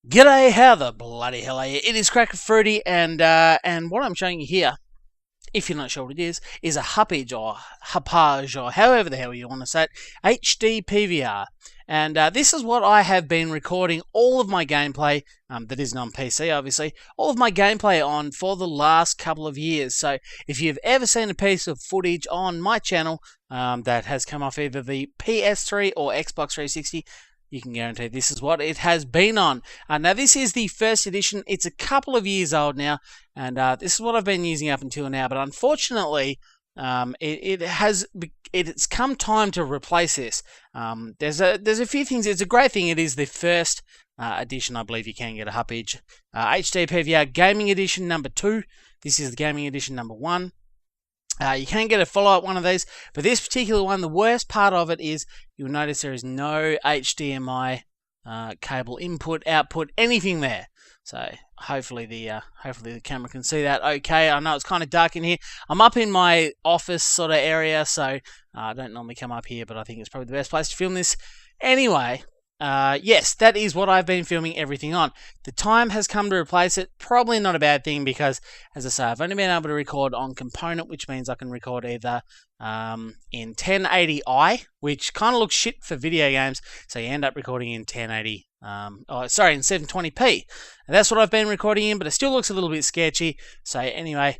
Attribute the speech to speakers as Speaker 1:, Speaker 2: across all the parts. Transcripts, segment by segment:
Speaker 1: G'day, how the bloody hell are you? It is Cracker Fruity, and what I'm showing you here, if you're not sure what it is a Hauppauge or Hauppauge or however the hell you want to say it, HD PVR. And this is what I have been recording all of my gameplay, that isn't on PC obviously, all of my gameplay on for the last couple of years. So if you've ever seen a piece of footage on my channel that has come off either the PS3 or Xbox 360, you can guarantee this is what it has been on. Now, this is the first edition. It's a couple of years old now, and this is what I've been using up until now. But unfortunately, it's come time to replace this. There's a few things. It's a great thing. It is the first edition. I believe you can get a Hauppauge HD PVR Gaming Edition number 2. This is the Gaming Edition number 1. You can get a follow-up one of these, but this particular one, the worst part of it is you'll notice there is no HDMI cable input, output, anything there. So hopefully the camera can see that okay. I know it's kind of dark in here. I'm up in my office sort of area, so I don't normally come up here, but I think it's probably the best place to film this. Anyway, yes, that is what I've been filming everything on. The time has come to replace it. Probably not a bad thing because, as I say, I've only been able to record on component, which means I can record either in 1080i, which kind of looks shit for video games, so you end up recording in 1080. In 720p. And that's what I've been recording in, but it still looks a little bit sketchy. So anyway,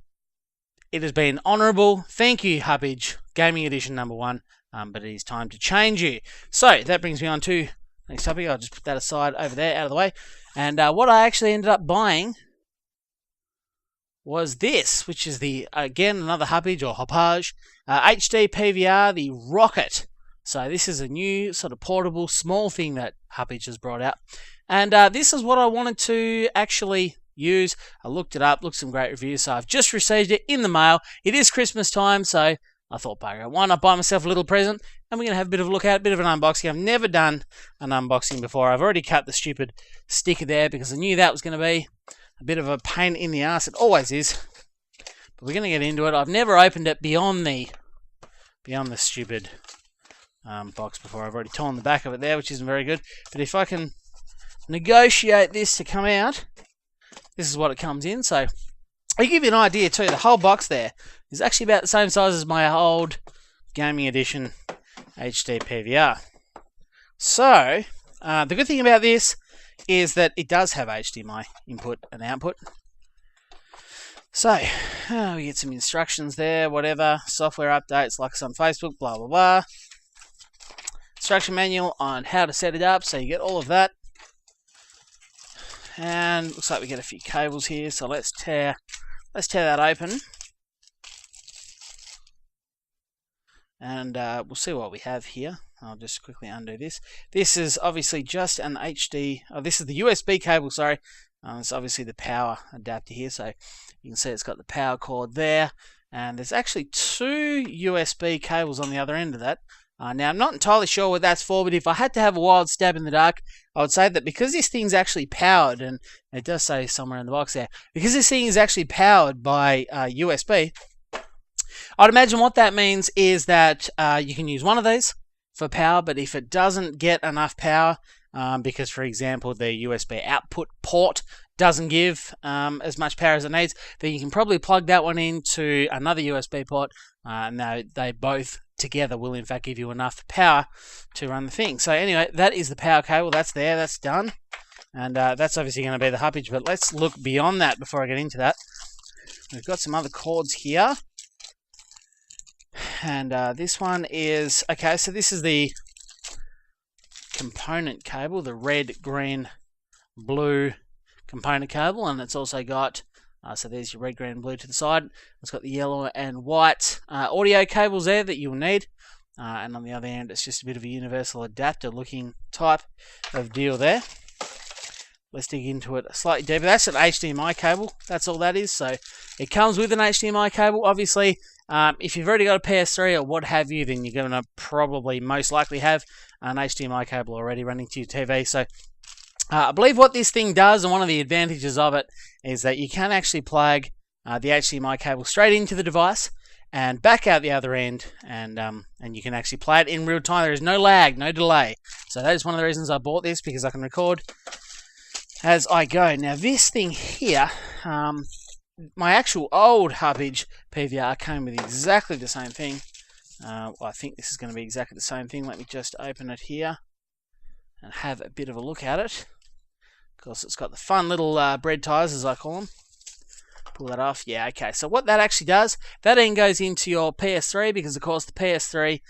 Speaker 1: it has been honourable. Thank you, Hauppauge Gaming Edition number 1. But it is time to change you. So that brings me on to next topic. I'll just put that aside over there, out of the way. And what I actually ended up buying was this, which is again another Hauppauge or Hauppauge HD PVR, the Rocket. So this is a new sort of portable, small thing that Hauppauge has brought out. And this is what I wanted to actually use. I looked it up, looked some great reviews, so I've just received it in the mail. It is Christmas time, so I thought, bugger, why not buy myself a little present? And we're going to have a bit of a look at, a bit of an unboxing. I've never done an unboxing before. I've already cut the stupid sticker there because I knew that was going to be a bit of a pain in the ass. It always is. But we're going to get into it. I've never opened it beyond the stupid box before. I've already torn the back of it there, which isn't very good. But if I can negotiate this to come out, this is what it comes in. So I'll give you an idea too. The whole box there is actually about the same size as my old Gaming Edition HD PVR. So the good thing about this is that it does have HDMI input and output. So we get some instructions there, whatever, software updates like it's on Facebook, blah blah blah. Instruction manual on how to set it up, so you get all of that. And looks like we get a few cables here, so let's tear that open. And we'll see what we have here. I'll just quickly undo this. This is obviously just an HD. Oh, this is the USB cable, sorry. It's obviously the power adapter here, so you can see it's got the power cord there. And there's actually 2 USB cables on the other end of that. Now, I'm not entirely sure what that's for, but if I had to have a wild stab in the dark, I would say that because this thing's actually powered, and it does say somewhere in the box there, because this thing is actually powered by USB, I'd imagine what that means is that you can use one of these for power, but if it doesn't get enough power, because, for example, the USB output port doesn't give as much power as it needs, then you can probably plug that one into another USB port, and they both together will in fact give you enough power to run the thing. So anyway, that is the power cable. That's there, that's done. And that's obviously going to be the Hauppauge, but let's look beyond that before I get into that. We've got some other cords here. And this one is, okay, so this is the component cable, the red, green, blue component cable, and it's also got, so there's your red, green, blue to the side. It's got the yellow and white audio cables there that you'll need. And on the other end, it's just a bit of a universal adapter looking type of deal there. Let's dig into it slightly deeper. That's an HDMI cable. That's all that is. So it comes with an HDMI cable. Obviously, if you've already got a PS3 or what have you, then you're going to probably most likely have an HDMI cable already running to your TV. So I believe what this thing does, and one of the advantages of it, is that you can actually plug the HDMI cable straight into the device and back out the other end, and you can actually play it in real time. There is no lag, no delay. So that is one of the reasons I bought this, because I can record as I go. Now this thing here, my actual old Hauppauge PVR came with exactly the same thing. Well, I think this is going to be exactly the same thing. Let me just open it here and have a bit of a look at it. Of course, it's got the fun little bread ties, as I call them. Pull that off. Yeah, okay. So what that actually does, that then goes into your PS3, because of course the PS3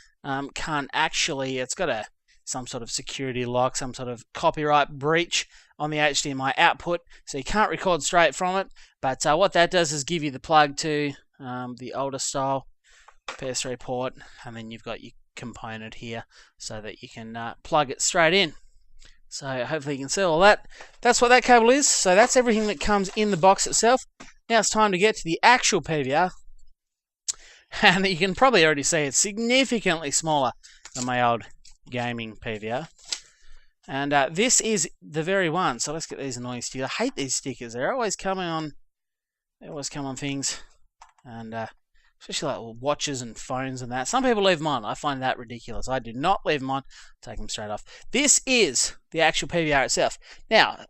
Speaker 1: can't actually, it's got some sort of security lock, some sort of copyright breach on the HDMI output, so you can't record straight from it. But what that does is give you the plug to the older style PS3 port, and then you've got your component here so that you can plug it straight in. So hopefully you can see all that. That's what that cable is. So that's everything that comes in the box itself. Now it's time to get to the actual PVR. And you can probably already see it's significantly smaller than my old gaming PVR. And this is the very one. So let's get these annoying stickers. I hate these stickers. They're always coming on. They always come on things. And especially like watches and phones and that. Some people leave them on. I find that ridiculous. I do not leave them on. Take them straight off. This is the actual PVR itself. Now,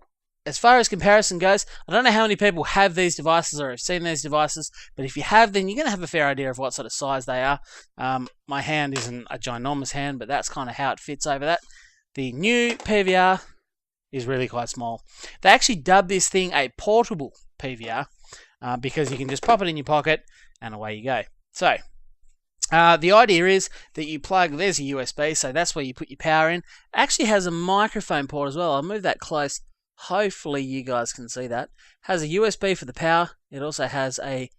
Speaker 1: as far as comparison goes, I don't know how many people have these devices or have seen these devices, but if you have, then you're going to have a fair idea of what sort of size they are. My hand isn't a ginormous hand, but that's kind of how it fits over that. The new PVR is really quite small. They actually dubbed this thing a portable PVR because you can just pop it in your pocket and away you go. So, the idea is that you plug, there's a USB, so that's where you put your power in. It actually has a microphone port as well. I'll move that close. Hopefully you guys can see that. It has a USB for the power. It also has a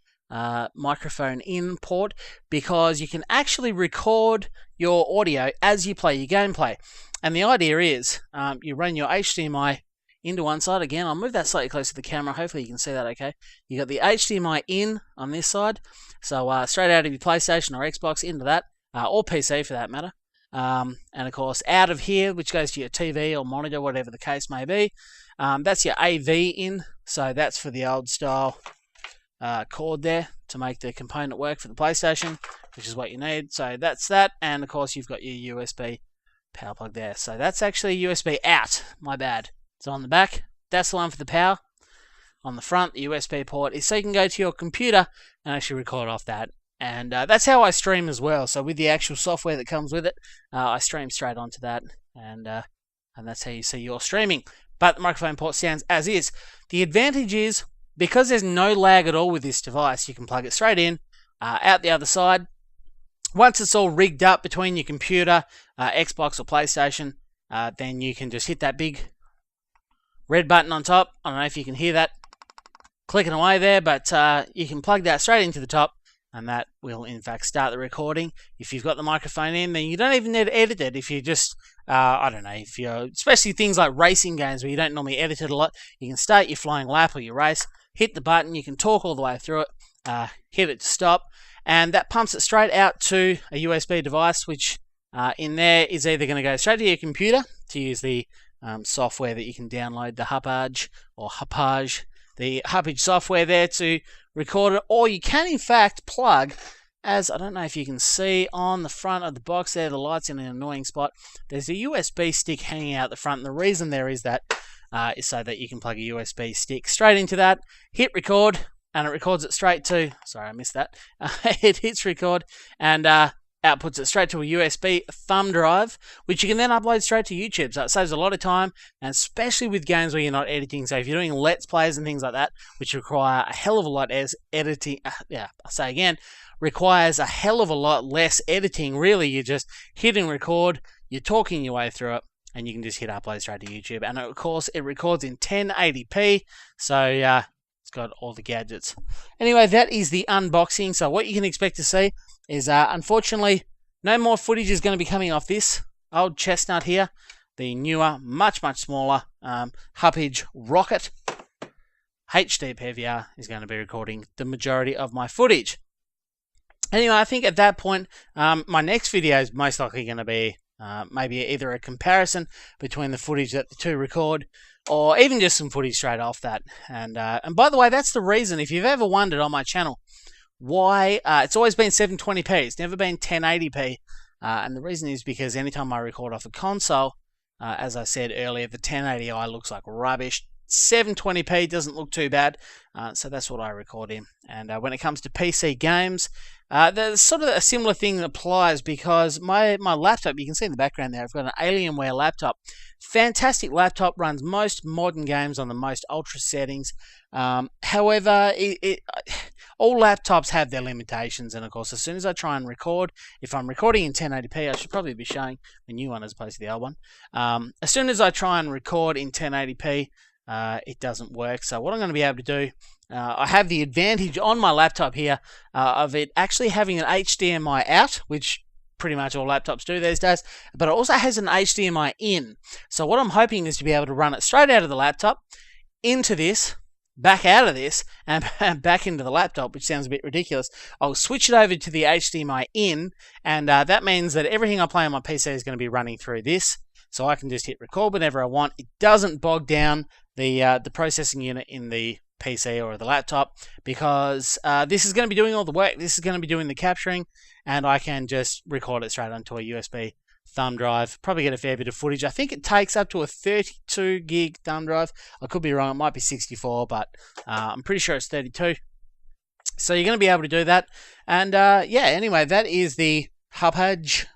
Speaker 1: microphone in port, because you can actually record your audio as you play your gameplay. And the idea is you run your HDMI into one side. Again, I'll move that slightly closer to the camera. Hopefully you can see that okay. You got the HDMI in on this side, so straight out of your PlayStation or Xbox into that, or PC for that matter. And of course out of here, which goes to your TV or monitor, whatever the case may be. That's your AV in, so that's for the old style cord there to make the component work for the PlayStation, which is what you need. So that's that, and of course you've got your USB power plug there. So that's actually USB out, my bad. So on the back, that's the one for the power. On the front, the USB port is so you can go to your computer and actually record off that. And that's how I stream as well. So with the actual software that comes with it, I stream straight onto that, and that's how you see your streaming. But the microphone port stands as is. The advantage is, because there's no lag at all with this device, you can plug it straight in, out the other side. Once it's all rigged up between your computer, Xbox or PlayStation, then you can just hit that big red button on top. I don't know if you can hear that clicking away there, but you can plug that straight into the top, and that will in fact start the recording. If you've got the microphone in, then you don't even need to edit it. If you just, I don't know, if you're, especially things like racing games where you don't normally edit it a lot, you can start your flying lap or your race, hit the button, you can talk all the way through it, hit it to stop, and that pumps it straight out to a USB device, which in there is either going to go straight to your computer to use the software that you can download, the Hauppauge or Hauppauge, the Hauppauge software there to record it, or you can in fact plug, as I don't know if you can see on the front of the box there, the light's in an annoying spot, there's a USB stick hanging out the front, and the reason there is that is so that you can plug a USB stick straight into that, hit record, and it records it straight to, sorry I missed that, it hits record, and outputs it straight to a USB thumb drive, which you can then upload straight to YouTube. So it saves a lot of time, and especially with games where you're not editing. So if you're doing Let's Plays and things like that, which require a hell of a lot as editing, I'll say again, requires a hell of a lot less editing. Really, you're just hitting record, you're talking your way through it, and you can just hit upload straight to YouTube. And of course, it records in 1080p, so it's got all the gadgets. Anyway, that is the unboxing. So what you can expect to see is, unfortunately, no more footage is going to be coming off this old chestnut here. The newer, much smaller Hauppauge Rocket HD PVR is going to be recording the majority of my footage. Anyway, I think at that point, my next video is most likely going to be maybe either a comparison between the footage that the two record, or even just some footage straight off that. And by the way, that's the reason, if you've ever wondered on my channel, why it's always been 720p, it's never been 1080p, and the reason is because anytime I record off a console, as I said earlier, the 1080i looks like rubbish. 720p doesn't look too bad, so that's what I record in. And when it comes to PC games, there's sort of a similar thing that applies, because my laptop, you can see in the background there, I've got an Alienware laptop. Fantastic laptop, runs most modern games on the most ultra settings. However, all laptops have their limitations, and of course, as soon as I try and record, if I'm recording in 1080p, I should probably be showing the new one as opposed to the old one. As soon as I try and record in 1080p, it doesn't work. So what I'm going to be able to do, I have the advantage on my laptop here of it actually having an HDMI out, which pretty much all laptops do these days, but it also has an HDMI in. So what I'm hoping is to be able to run it straight out of the laptop into this, back out of this, and back into the laptop, which sounds a bit ridiculous. I'll switch it over to the HDMI in, and that means that everything I play on my PC is going to be running through this, so I can just hit record whenever I want. It doesn't bog down the processing unit in the PC or the laptop, because this is going to be doing all the work. This is going to be doing the capturing, and I can just record it straight onto a USB thumb drive. Probably get a fair bit of footage. I think it takes up to a 32 gig thumb drive. I could be wrong. It might be 64, but I'm pretty sure it's 32. So you're going to be able to do that. And yeah, anyway, that is the Hauppauge,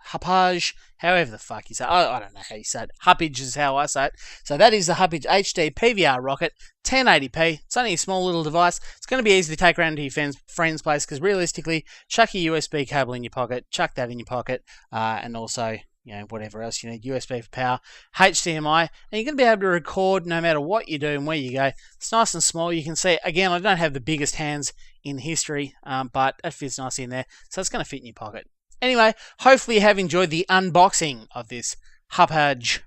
Speaker 1: however the fuck you say it. I don't know how you say it. Hauppauge is how I say it. So that is the Hauppauge HD PVR rocket, 1080p. It's only a small little device. It's going to be easy to take around to your friend's place, because realistically, chuck your USB cable in your pocket, chuck that in your pocket, and also, you know, whatever else you need, USB for power, HDMI, and you're going to be able to record no matter what you do and where you go. It's nice and small. You can see, again, I don't have the biggest hands in history, but it fits nicely in there, so it's going to fit in your pocket. Anyway, hopefully you have enjoyed the unboxing of this Hauppauge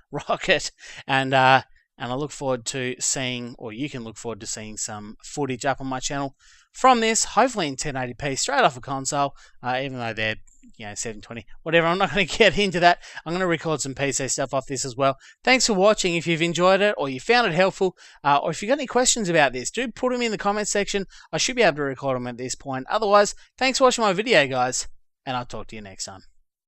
Speaker 1: rocket, and I look forward to seeing, or you can look forward to seeing, some footage up on my channel from this, hopefully in 1080p, straight off a console, even though they're, you know, 720, whatever. I'm not going to get into that. I'm going to record some PC stuff off this as well. Thanks for watching. If you've enjoyed it, or you found it helpful, or if you've got any questions about this, do put them in the comments section. I should be able to record them at this point. Otherwise, thanks for watching my video, guys, and I'll talk to you next time.